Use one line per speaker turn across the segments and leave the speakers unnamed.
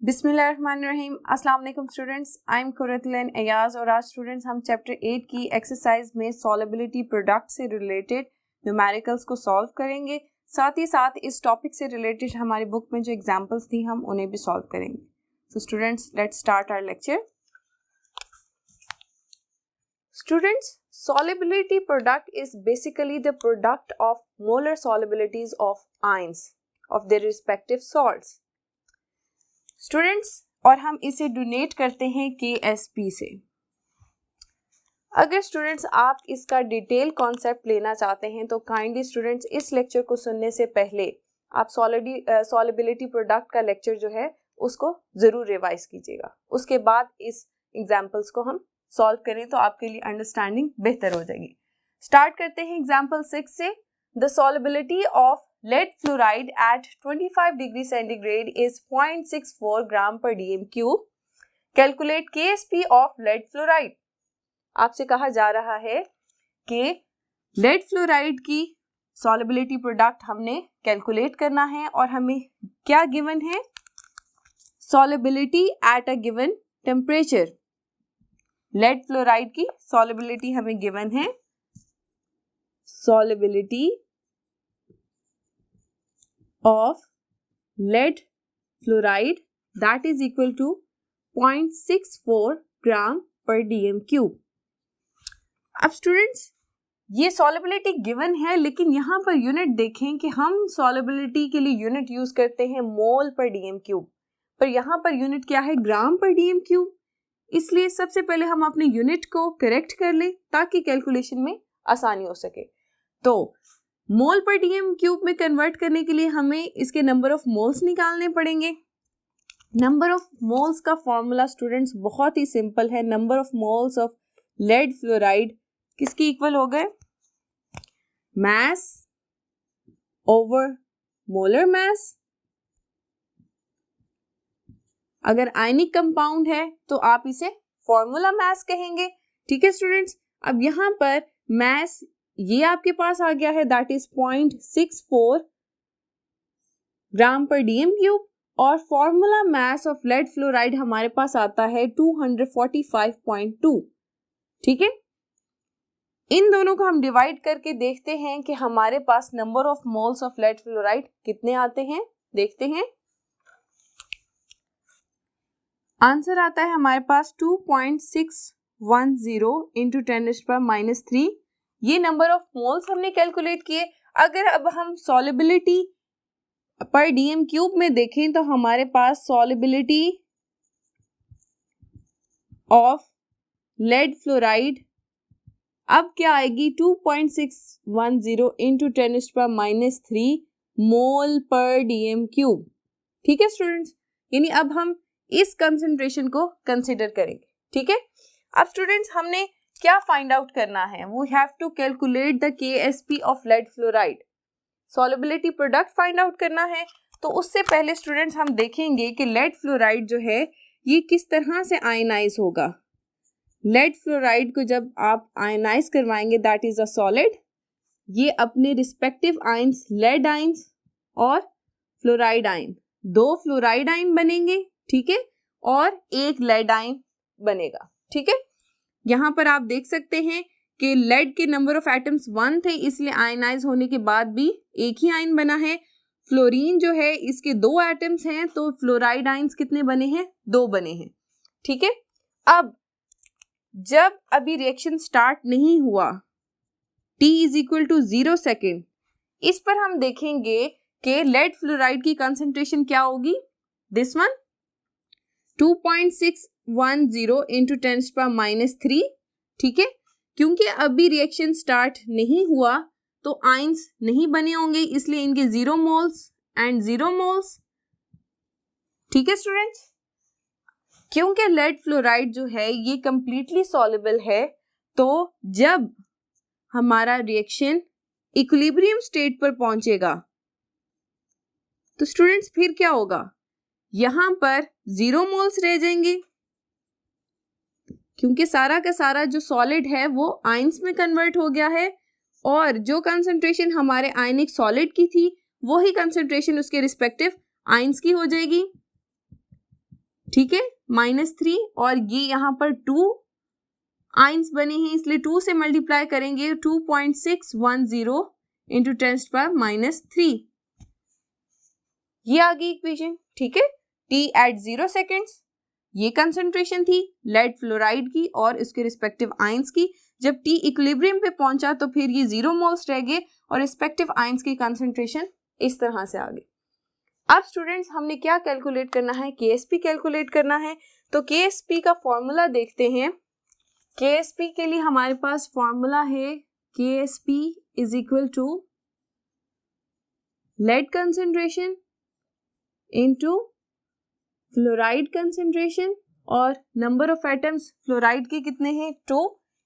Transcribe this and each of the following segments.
बिस्मिल्लाहिर्रहमानिर्रहीम। अस्सलाम वालेकुम students, I am Qurratul Ayaz और आज स्टूडेंट्स हम चैप्टर 8 की एक्सरसाइज में सॉल्युबिलिटी प्रोडक्ट से रिलेटेड न्यूमेरिकल्स को सॉल्व करेंगे। साथ ही साथ इस टॉपिक से रिलेटेड हमारी बुक में जो एग्जांपल्स थी हम उन्हें भी सॉल्व करेंगे। So students, let's start our lecture. Students, solubility product is basically the product of molar solubilities of ions of their respective salts. Students, और हम इसे डोनेट करते हैं KSP से। अगर स्टूडेंट्स आप इसका डिटेल कॉन्सेप्ट लेना चाहते हैं तो काइंडली स्टूडेंट्स इस लेक्चर को सुनने से पहले आप सॉल्युबिलिटी प्रोडक्ट का लेक्चर जो है उसको ज़रूर रिवाइज कीजिएगा। उसके बाद इस एग्जाम्पल्स को हम सॉल्व करें तो आपके लिए अंडरस्टैंडिंग बेहतर हो जाएगी। स्टार्ट करते हैं एग्जाम्पल 6 से। The solubility of lead fluoride at 25 degree centigrade is 0.64 gram per dm cube. Calculate KSP of lead fluoride. आपसे कहा जा रहा है कि lead fluoride की solubility product हमने कैलकुलेट करना है और हमें क्या गिवन है? Solubility at a given temperature. lead fluoride की solubility हमें गिवन है solubility of lead fluoride that is equal to 0.64 gram per dm cube. अब स्टूडेंट्स ये सॉल्युबिलिटी गिवन है, लेकिन यहाँ पर यूनिट देखें कि हम सॉल्युबिलिटी के लिए यूनिट यूज करते हैं मोल पर डीएम क्यूब, पर यहाँ पर यूनिट क्या है? ग्राम पर डीएम क्यूब। इसलिए सबसे पहले हम अपने यूनिट को करेक्ट कर लें ताकि कैलकुलेशन में आसानी हो सके। तो मोल पर डीएम क्यूब में कन्वर्ट करने के लिए हमें इसके नंबर ऑफ मोल्स निकालने पड़ेंगे। नंबर ऑफ मोल्स का फॉर्मूला स्टूडेंट्स बहुत ही सिंपल है। Number of moles of lead fluoride किसके इक्वल हो गए? Mass over molar mass. अगर आयनिक कंपाउंड है तो आप इसे फॉर्मूला मास कहेंगे। ठीक है स्टूडेंट्स, अब यहां पर मास ये आपके पास आ गया है, that is 0.64 gram per DM cube, और formula mass of lead fluoride हमारे पास आता है 245.2। ठीक है, इन दोनों को हम डिवाइड करके देखते हैं कि हमारे पास number of moles of lead fluoride कितने आते हैं। देखते हैं, आंसर आता है हमारे पास 2.610 इंटू 10⁻³ ये नंबर ऑफ मोल्स हमने कैलकुलेट किए। अगर अब हम सॉल्युबिलिटी पर डीएम क्यूब में देखें तो हमारे पास सॉल्युबिलिटी ऑफ लेड फ्लोराइड अब क्या आएगी? 2.610 इंटू 10⁻³ मोल पर डीएम क्यूब। ठीक है स्टूडेंट्स, यानी अब हम इस कंसंट्रेशन को कंसिडर करेंगे। ठीक है, अब स्टूडेंट्स हमने क्या फाइंड आउट करना है? We have to calculate the KSP of lead fluoride. Solubility product find out करना है, तो उससे पहले स्टूडेंट्स हम देखेंगे कि लेड फ्लोराइड जो है ये किस तरह से आयनाइज होगा। लेड फ्लोराइड को जब आप आयनाइज करवाएंगे, दैट इज अ सॉलिड, ये अपने रिस्पेक्टिव आयंस लेड आयंस और फ्लोराइड आयन, 2 फ्लोराइड आयन बनेंगे। ठीक है, और एक लेड आयन बनेगा। ठीक है, यहाँ पर आप देख सकते हैं कि लेड के नंबर ऑफ एटम्स 1 थे, इसलिए आयनाइज होने के बाद भी एक ही आयन बना है। फ्लोरीन जो है इसके 2 एटम्स हैं, तो फ्लोराइड आयंस कितने बने हैं? 2 बने हैं। ठीक है, अब जब अभी रिएक्शन स्टार्ट नहीं हुआ, T = 0 सेकेंड, इस पर हम देखेंगे कि लेड फ्लोराइड की कंसंट्रेशन क्या होगी? This one 2.610 into 10⁻³। ठीक है, क्योंकि अभी रिएक्शन स्टार्ट नहीं हुआ तो आयंस नहीं बने होंगे, इसलिए इनके 0 मोल्स एंड 0 मोल्स। ठीक है स्टूडेंट्स, क्योंकि लेड फ्लोराइड जो है ये कंप्लीटली सॉल्युबल है, तो जब हमारा रिएक्शन इक्विलिब्रियम स्टेट पर पहुंचेगा तो स्टूडेंट्स फिर क्या होगा? यहां पर 0 मोल्स रह जाएंगे, क्योंकि सारा का सारा जो सॉलिड है वो आयंस में कन्वर्ट हो गया है, और जो कंसंट्रेशन हमारे आयनिक सॉलिड की थी वही कंसंट्रेशन उसके रिस्पेक्टिव आयंस की हो जाएगी। ठीक है, -3 और ये यहाँ पर 2 आइंस बने हैं इसलिए 2 से मल्टीप्लाई करेंगे 2.610 इंटू 10⁻³ ये आ गई इक्वेशन। ठीक है, T at 0 सेकेंड्स ये कंसंट्रेशन थी लेड फ्लोराइड की और इसके रिस्पेक्टिव आइंस की। जब T इक्विलिब्रियम पे पहुंचा तो फिर ये 0 मोल्स रह गए और रिस्पेक्टिव आइंस की कंसंट्रेशन इस तरह से आ गई। अब स्टूडेंट्स हमने क्या कैलकुलेट करना है, KSP कैलकुलेट करना है। तो KSP का फॉर्मूला देखते हैं। KSP के लिए हमारे पास फॉर्मूला है KSP is equal to lead concentration into fluoride concentration और नंबर ऑफ एटम्स फ्लोराइड के कितने हैं 2,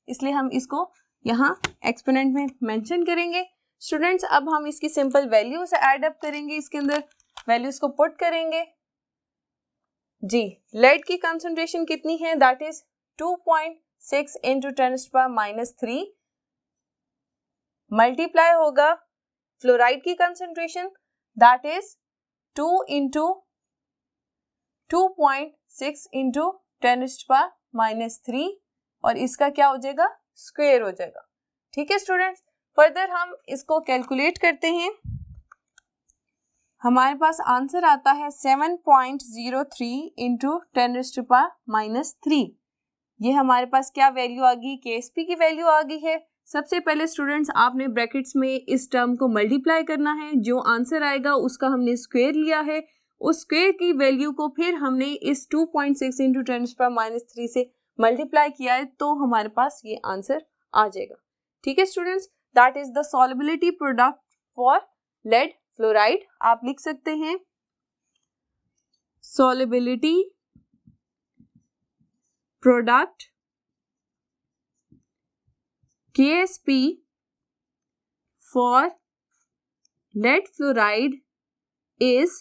इसलिए हम इसको यहाँ एक्सपोनेंट में मेंशन करेंगे। स्टूडेंट्स अब हम इसकी सिंपल वैल्यूज ऐड अप करेंगे, इसके अंदर वैल्यूज को पुट करेंगे जी। लेड की कंसंट्रेशन कितनी है, दैट इज 2.6 इंटू 10⁻³ मल्टीप्लाई होगा फ्लोराइड की concentration that is 2 into 2.6 into 10⁻³ और इसका क्या हो जाएगा, स्क्वायर हो जाएगा। ठीक है स्टूडेंट्स, फर्दर हम इसको कैलकुलेट करते हैं। हमारे पास आंसर आता है 7.03 इंटू 10⁻³ ये हमारे पास क्या वैल्यू आ गई, KSP की वैल्यू आ गई है। सबसे पहले स्टूडेंट्स आपने ब्रैकेट्स में इस टर्म को मल्टीप्लाई करना है, जो आंसर आएगा उसका हमने स्क्वायर लिया है, उस स्क्वायर की वैल्यू को फिर हमने इस 2.6 इंटू 10⁻³ से मल्टीप्लाई किया है तो हमारे पास ये आंसर आ जाएगा। ठीक है students, that is the solubility product for lead fluoride. आप लिख सकते हैं solubility product KSP for lead fluoride is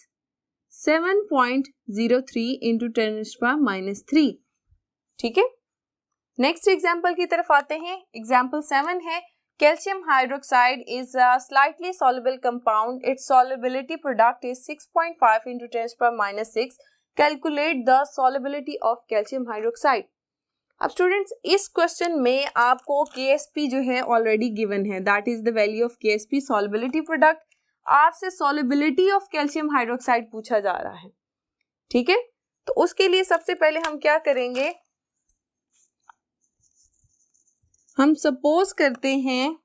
7.03 into 10⁻³। ठीक है, नेक्स्ट एग्जाम्पल की तरफ आते हैं। एग्जाम्पल 7 है calcium hydroxide is a slightly soluble compound, it's solubility product is 6.5 into 10⁻⁶। Calculate the solubility of calcium hydroxide. अब स्टूडेंट्स इस क्वेश्चन में आपको KSP जो है ऑलरेडी गिवन है, that is the value of KSP solubility product. आपसे solubility of calcium hydroxide पूछा जा रहा है। ठीक है, तो उसके लिए सबसे पहले हम क्या करेंगे, हम सपोज करते हैं,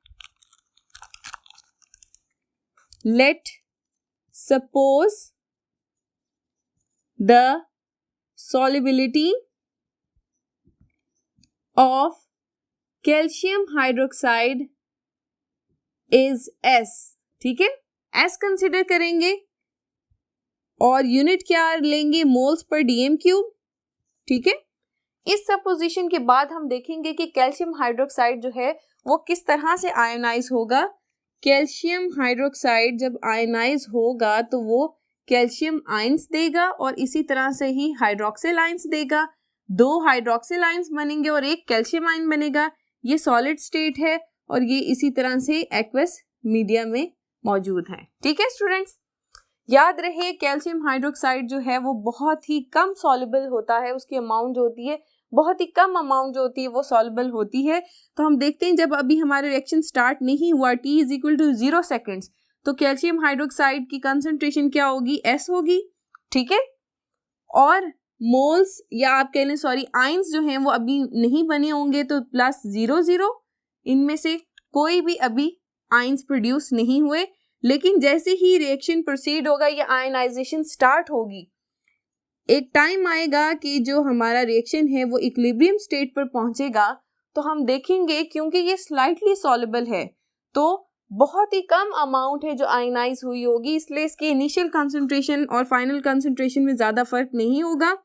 let suppose the solubility of calcium hydroxide is S। ठीक है, S कंसिडर करेंगे और यूनिट क्या लेंगे, मोल्स पर DM³। ठीक है, इस सपोजिशन के बाद हम देखेंगे कि कैल्शियम हाइड्रोक्साइड जो है वो किस तरह से आयनाइज होगा। कैल्शियम हाइड्रोक्साइड जब आयनाइज होगा तो वो कैल्शियम आइंस देगा और इसी तरह से ही हाइड्रोक्सिल आइंस देगा। 2 हाइड्रोक्सिल आइंस बनेंगे और एक कैल्शियम आइन बनेगा। ये सॉलिड स्टेट है और ये इसी तरह से एक्वस मीडिया में मौजूद है। ठीक है स्टूडेंट्स, याद रहे कैल्शियम हाइड्रोक्साइड जो है वो बहुत ही कम सॉल्युबल होता है, उसकी अमाउंट जो होती है बहुत ही कम अमाउंट जो होती है वो सॉल्युबल होती है। तो हम देखते हैं जब अभी हमारा रिएक्शन स्टार्ट नहीं हुआ T is equal to 0 seconds तो कैल्शियम हाइड्रोक्साइड की कंसंट्रेशन क्या होगी, S होगी। ठीक है, और मोल्स या आप कह लें सॉरी आइंस जो हैं वो अभी नहीं बने होंगे तो +0 इनमें से कोई भी अभी आइंस प्रोड्यूस नहीं हुए। लेकिन जैसे ही रिएक्शन प्रोसीड होगा या आयनाइजेशन स्टार्ट होगी, एक टाइम आएगा कि जो हमारा रिएक्शन है वो इक्विलिब्रियम स्टेट पर पहुंचेगा तो हम देखेंगे क्योंकि ये स्लाइटली सॉल्युबल है तो बहुत ही कम अमाउंट है जो आयनाइज हुई होगी, इसलिए इसकी इनिशियल कंसंट्रेशन और फाइनल कंसंट्रेशन में ज़्यादा फर्क नहीं होगा।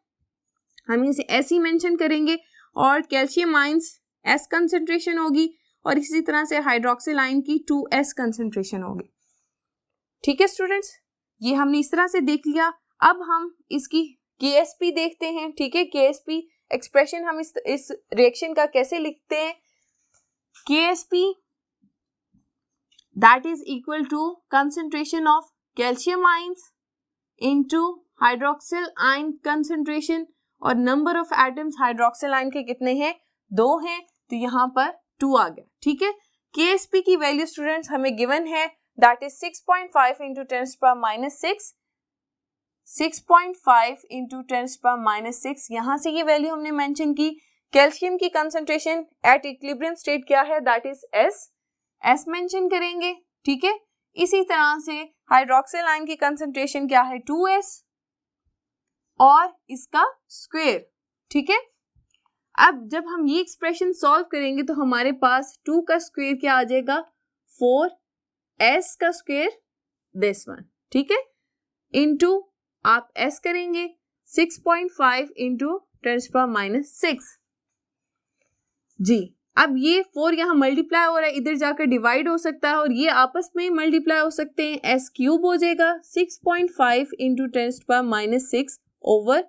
हम इसे ऐसे ही मेंशन करेंगे और कैल्शियम आइंस S कंसंट्रेशन होगी और इसी तरह से हाइड्रोक्सिल आइन की 2S कंसंट्रेशन होगी। ठीक है स्टूडेंट्स, ये हमने इस तरह से देख लिया। अब हम इसकी KSP देखते हैं। ठीक है, KSP एक्सप्रेशन हम इस रिएक्शन का कैसे लिखते हैं, KSP that is equal to concentration of calcium ions into hydroxyl ion concentration और number of atoms hydroxyl ion के कितने हैं, 2 हैं, तो यहाँ पर 2 आ गया, ठीक है। KSP की वैल्यू स्टूडेंट्स हमें गिवन है, दैट इज 6.5 इंटू 10⁻⁶, 6.5 इंटू 10⁻⁶, यहाँ से ये वैल्यू हमने मेंशन की। कैल्शियम की कंसंट्रेशन एट इक्विलिब्रियम स्टेट क्या है, दैट इज S मेंशन करेंगे, ठीक है। इसी तरह से हाइड्रोक्सिल आयन की कंसंट्रेशन क्या है, 2S और इसका स्क्वायर, ठीक है। अब जब हम ये एक्सप्रेशन सॉल्व करेंगे तो हमारे पास 2 का स्क्वायर क्या आ जाएगा, 4S का स्क्वायर, दिस वन, ठीक है, इनटू आप S करेंगे 6.5 इंटू 10⁻⁶ जी। अब ये 4 यहाँ मल्टीप्लाई हो रहा है, इधर जाकर डिवाइड हो सकता है और ये आपस में मल्टीप्लाई हो सकते हैं, S³ हो जाएगा 6.5 इंटू 10⁻⁶ ओवर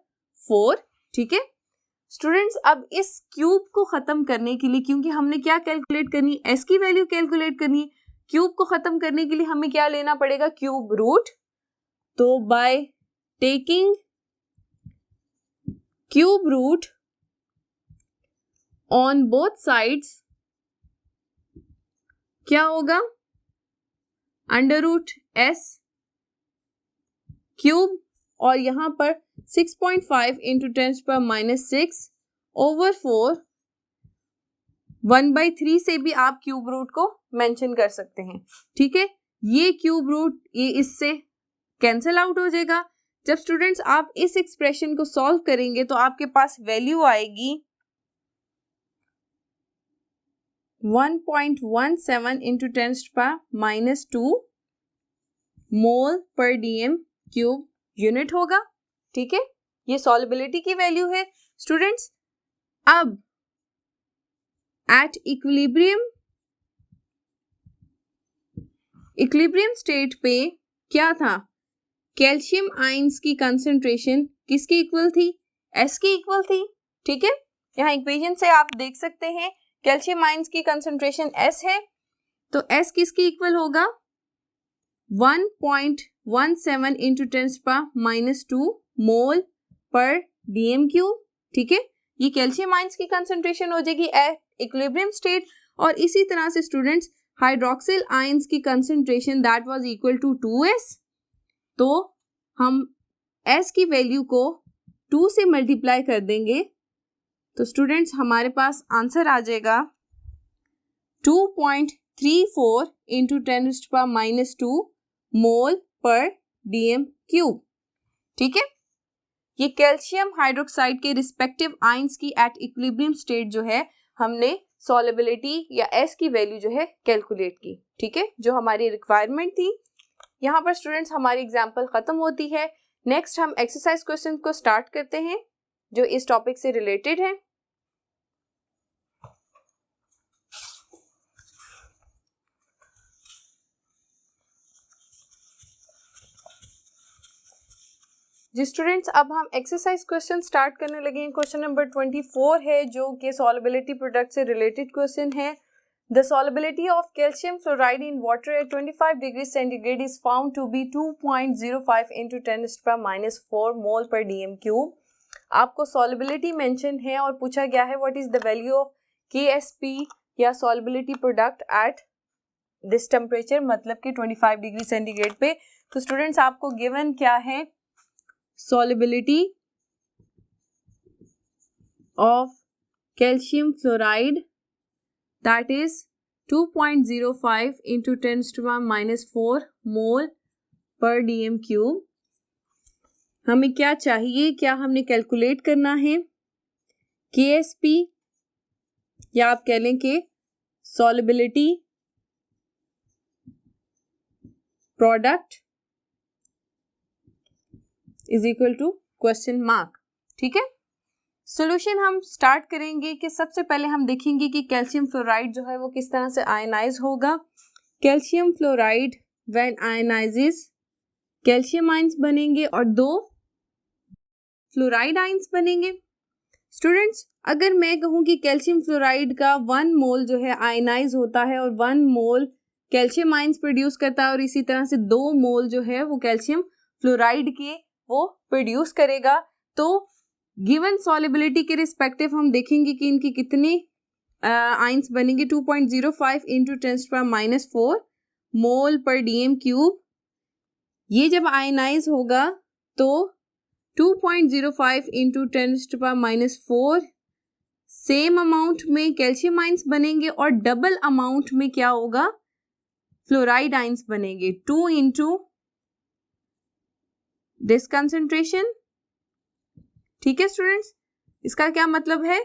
4, ठीक है स्टूडेंट्स। अब इस क्यूब को खत्म करने के लिए, क्योंकि हमने क्या कैलकुलेट करनी है, S की वैल्यू कैलकुलेट करनी है, क्यूब को खत्म करने के लिए हमें क्या लेना पड़ेगा, क्यूब रूट। तो by taking cube root on both sides क्या होगा, √S क्यूब और यहां पर 6.5 इंटू 10⁻⁶ ओवर 4, 1/3 से भी आप क्यूब रूट को मेंशन कर सकते हैं, ठीक है। ये क्यूब रूट ये इससे कैंसिल आउट हो जाएगा। जब स्टूडेंट्स आप इस एक्सप्रेशन को सॉल्व करेंगे तो आपके पास वैल्यू आएगी 1.17 इंटू 10⁻² मोल पर DM क्यूब यूनिट होगा, ठीक है। ये सॉल्युबिलिटी की वैल्यू है स्टूडेंट्स। अब एट इक्विलिब्रियम स्टेट पे क्या था, कैल्शियम आयंस की कंसंट्रेशन किसकी इक्वल थी, S की इक्वल थी, ठीक है। यहाँ इक्वेशन से आप देख सकते हैं कैल्शियम आयंस की कंसंट्रेशन S है, तो S किसकी इक्वल होगा, 1.17 इंटू 10⁻² मोल पर DM क्यूब, ठीक है। ये कैल्शियम आयंस की कंसंट्रेशन हो जाएगी एट इक्विलिब्रियम स्टेट। और इसी तरह से स्टूडेंट्स हाइड्रोक्सिल आयंस की concentration that was equal to 2S, तो हम S की वैल्यू को 2 से मल्टीप्लाई कर देंगे तो स्टूडेंट्स हमारे पास आंसर आ जाएगा 2.34 इंटू 10⁻² मोल पर DM क्यूब, ठीक है। ये कैल्शियम हाइड्रोक्साइड के रिस्पेक्टिव आयंस की एट इक्विलिब्रियम स्टेट जो है हमने सॉल्युबिलिटी या S की वैल्यू जो है कैलकुलेट की, ठीक है, जो हमारी रिक्वायरमेंट थी। यहाँ पर स्टूडेंट्स हमारी एग्जाम्पल खत्म होती है। नेक्स्ट हम एक्सरसाइज क्वेश्चन को स्टार्ट करते हैं जो इस टॉपिक से रिलेटेड है। जी स्टूडेंट्स, अब हम एक्सरसाइज क्वेश्चन स्टार्ट करने लगे हैं। क्वेश्चन नंबर 24 है जो कि सॉल्युबिलिटी प्रोडक्ट से रिलेटेड क्वेश्चन है। The solubility of calcium fluoride in water at 25 degree centigrade is found to be 2.05 into 10⁻⁴ mole per DM cube. आपको सॉल्युबिलिटी मेंशन है और पूछा गया है what is the value of KSP या solubility product at this temperature, मतलब कि 25 degree centigrade पे। तो स्टूडेंट्स आपको गिवन क्या है, solubility of calcium fluoride that is 2.05 into 10⁻⁴ mole per DM cube। हमें क्या चाहिए, क्या हमने कैलकुलेट करना है, KSP या आप कह लें कि solubility product is equal to question mark, ठीक है। सोल्यूशन हम स्टार्ट करेंगे कि सबसे पहले हम देखेंगे कि कैल्शियम फ्लोराइड जो है वो किस तरह से आयनाइज होगा। Calcium fluoride when ionizes, calcium ions बनेंगे और 2 फ्लोराइड आयंस बनेंगे। स्टूडेंट्स अगर मैं कहूँ कि कैल्शियम फ्लोराइड का 1 मोल जो है आयनाइज होता है और 1 मोल कैल्शियम आयंस प्रोड्यूस करता है और इसी तरह से 2 मोल जो है वो कैल्शियम फ्लोराइड के वो प्रोड्यूस करेगा, तो गिवन सॉलिबिलिटी के रिस्पेक्टिव हम देखेंगे कि इनकी कितने आइंस बनेंगे। 2.05 इंटू 10⁻⁻⁴ मोल पर डीएम क्यूब। ये जब आयनाइज होगा तो 2.05 इंटू 10⁻⁻⁴ सेम अमाउंट में कैल्शियम आइंस बनेंगे और डबल अमाउंट में क्या होगा, फ्लोराइड आइंस बनेंगे। 2 इंटू दिस कंसेंट्रेशन। ठीक है स्टूडेंट्स, इसका क्या मतलब है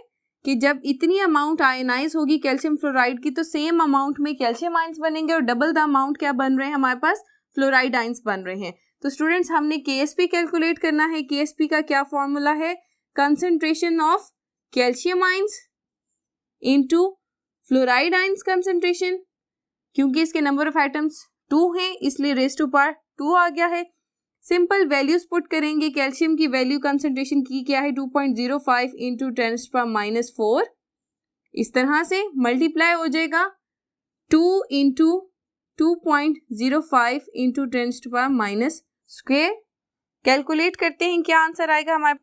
कि जब इतनी अमाउंट आयनाइज होगी कैल्शियम फ्लोराइड की तो सेम अमाउंट में कैल्शियम आइंस बनेंगे और डबल द अमाउंट क्या बन रहे हैं, हमारे पास फ्लोराइड आइंस बन रहे हैं। तो स्टूडेंट्स हमने केएसपी कैलकुलेट करना है। केएसपी का क्या फॉर्मूला है, concentration of calcium ions into fluoride ions concentration. क्योंकि इसके नंबर ऑफ एटम्स 2 हैं इसलिए रेज़ टू पावर 2 आ गया है। सिंपल वैल्यूज पुट करेंगे। कैल्शियम की वैल्यू कंसेंट्रेशन की क्या है, 2.05 इंटू 10⁻⁻⁴। इस तरह से मल्टीप्लाई हो जाएगा 2 इंटू 2.05 इंटू 10⁻⁻²। कैलकुलेट करते हैं क्या आंसर आएगा। हमारे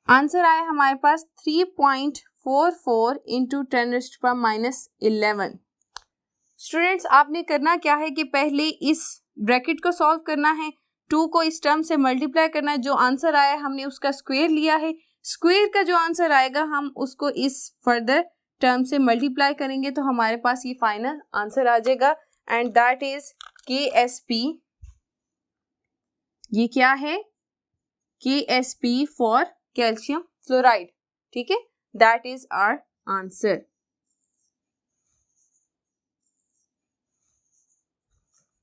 आंसर आया हमारे पास 3.44 इंटू 10⁻11। स्टूडेंट्स आपने करना क्या है कि पहले इस ब्रैकेट को सॉल्व करना है, 2 को इस टर्म से मल्टीप्लाई करना है। जो आंसर आया हमने उसका स्क्वायर लिया है। स्क्वायर का जो आंसर आएगा हम उसको इस फर्दर टर्म से मल्टीप्लाई करेंगे तो हमारे पास ये फाइनल आंसर आ जाएगा एंड दैट इज KSP। ये क्या है, KSP फॉर कैल्शियम फ्लोराइड। ठीक है, that is our answer.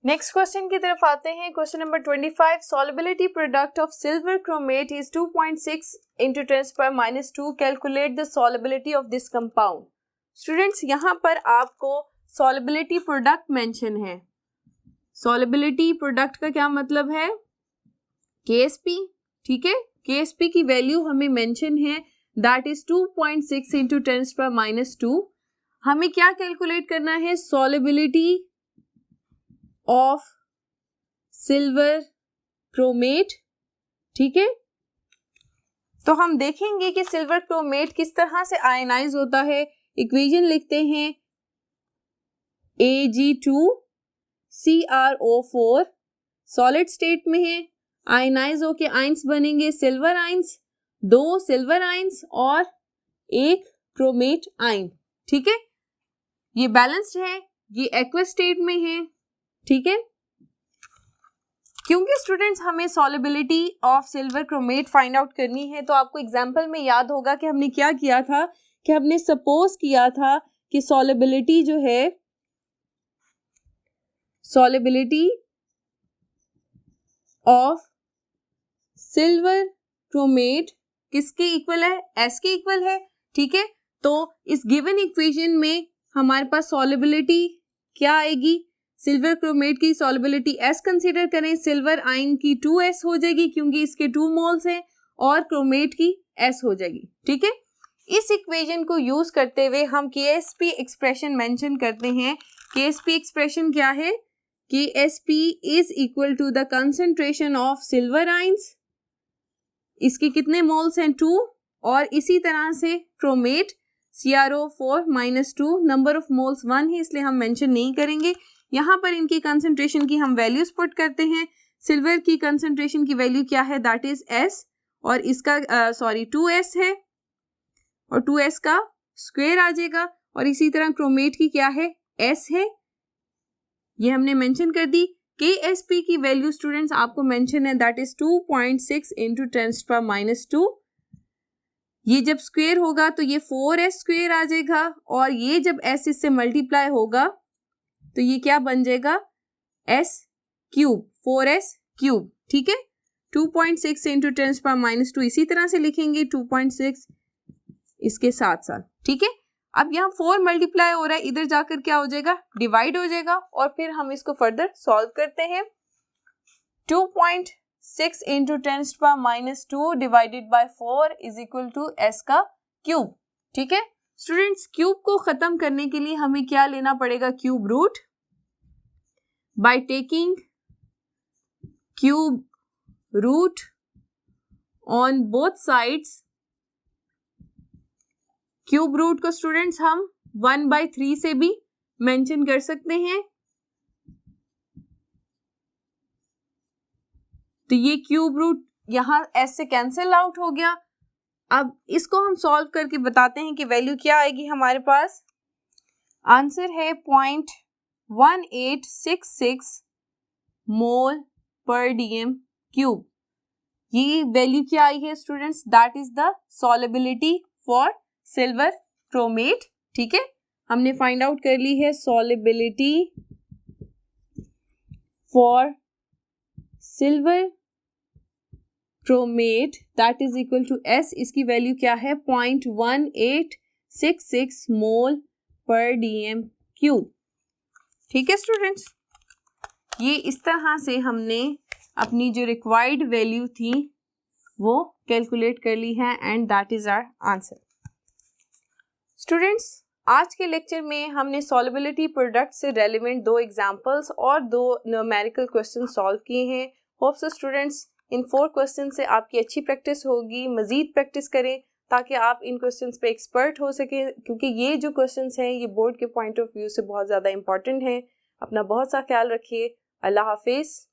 Next question की तरफ आते हैं। Question number 25, solubility product of silver chromate is 2.6 into 10⁻²। Calculate the solubility of this compound. Students यहाँ पर आपको सॉल्युबिलिटी प्रोडक्ट मेंशन है। सॉल्युबिलिटी प्रोडक्ट का क्या मतलब है, KSP। ठीक है, KSP की वैल्यू हमें मेंशन है, दैट इज 2.6 इंटू 10⁻²। हमें क्या कैलकुलेट करना है, सॉल्युबिलिटी ऑफ सिल्वर क्रोमेट। ठीक है, तो हम देखेंगे कि सिल्वर क्रोमेट किस तरह से आयनाइज होता है। इक्वेशन लिखते हैं Ag2CrO4 सॉलिड स्टेट में है, आयनाइज होके आइंस बनेंगे सिल्वर आइंस, 2 सिल्वर आइंस और 1 क्रोमेट आइन। ठीक है, ये बैलेंस्ड है, ये एक्वस स्टेट में है। ठीक है, क्योंकि स्टूडेंट्स हमें solubility of silver chromate find out करनी है तो आपको एग्जांपल में याद होगा कि हमने क्या किया था कि हमने सपोज किया था कि सॉल्युबिलिटी जो है, सॉल्युबिलिटी ऑफ सिल्वर क्रोमेट किसके इक्वल है, S के इक्वल है। ठीक है, तो इस गिवन इक्वेशन में हमारे पास सॉल्युबिलिटी क्या आएगी, सिल्वर क्रोमेट की सॉल्युबिलिटी S कंसीडर करें, सिल्वर आयन की 2S हो जाएगी क्योंकि इसके 2 मोल्स हैं और क्रोमेट की S हो जाएगी। ठीक है, इस इक्वेशन को यूज करते हुए हम KSP एक्सप्रेशन मेंशन करते हैं। KSP एक्सप्रेशन क्या है, KSP is equal to the concentration of silver ions, इसके कितने मोल्स हैं 2, और इसी तरह से chromate CrO4-2, number of moles 1 है इसलिए हम मेंशन नहीं करेंगे। यहाँ पर इनकी कंसेंट्रेशन की हम वैल्यूज पुट करते हैं। सिल्वर की कंसेंट्रेशन की वैल्यू क्या है, दैट इज S, और इसका 2S है और 2S का स्क्वायर आ जाएगा, और इसी तरह क्रोमेट की क्या है, S है, ये हमने मेंशन कर दी। KSP की वैल्यू स्टूडेंट्स आपको मेंशन है, दैट इज 2.6 इंटू 10⁻²। ये जब स्क्वायर होगा तो ये 4S स्क्वायर आ जाएगा, और ये जब S इससे मल्टीप्लाई होगा तो ये क्या बन जाएगा, S क्यूब, 4S क्यूब। ठीक है, 2.6 इंटू 10⁻², इसी तरह से लिखेंगे 2.6 इसके साथ साथ। ठीक है, अब यहाँ 4 मल्टीप्लाई हो रहा है, इधर जाकर क्या हो जाएगा, डिवाइड हो जाएगा, और फिर हम इसको फर्दर सॉल्व करते हैं। 2.6 into 10⁻² divided by 4 is equal to S का क्यूब। ठीक है स्टूडेंट्स, क्यूब को खत्म करने के लिए हमें क्या लेना पड़ेगा, cube root. By taking cube root on both sides cube root को स्टूडेंट्स हम 1/3 से भी मेंशन कर सकते हैं, तो ये क्यूब रूट यहाँ s से कैंसिल आउट हो गया। अब इसको हम सॉल्व करके बताते हैं कि वैल्यू क्या आएगी हमारे पास। आंसर है 0.1866 मोल पर डीएम क्यूब। ये वैल्यू क्या आई है students, that is the solubility for silver chromate. ठीक है, हमने फाइंड आउट कर ली है solubility for silver chromate that is equal to S। इसकी वैल्यू क्या है 0.1866 मोल पर डीएम क्यूब। ठीक है स्टूडेंट्स, ये इस तरह से हमने अपनी जो रिक्वायर्ड वैल्यू थी वो कैलकुलेट कर ली है and that is our answer. Students, आज के लेक्चर में हमने सॉल्युबिलिटी प्रोडक्ट से रेलेवेंट 2 एग्जांपल्स और 2 न्यूमेरिकल क्वेश्चन सॉल्व किए हैं। होप सो स्टूडेंट्स इन 4 क्वेश्चन से आपकी अच्छी प्रैक्टिस होगी। मजीद प्रैक्टिस करें ताकि आप इन क्वेश्चंस पे एक्सपर्ट हो सके, क्योंकि ये जो क्वेश्चंस हैं ये बोर्ड के पॉइंट ऑफ व्यू से बहुत ज़्यादा इंपॉर्टेंट हैं। अपना बहुत सा ख्याल रखिए। अल्लाह हाफिज़।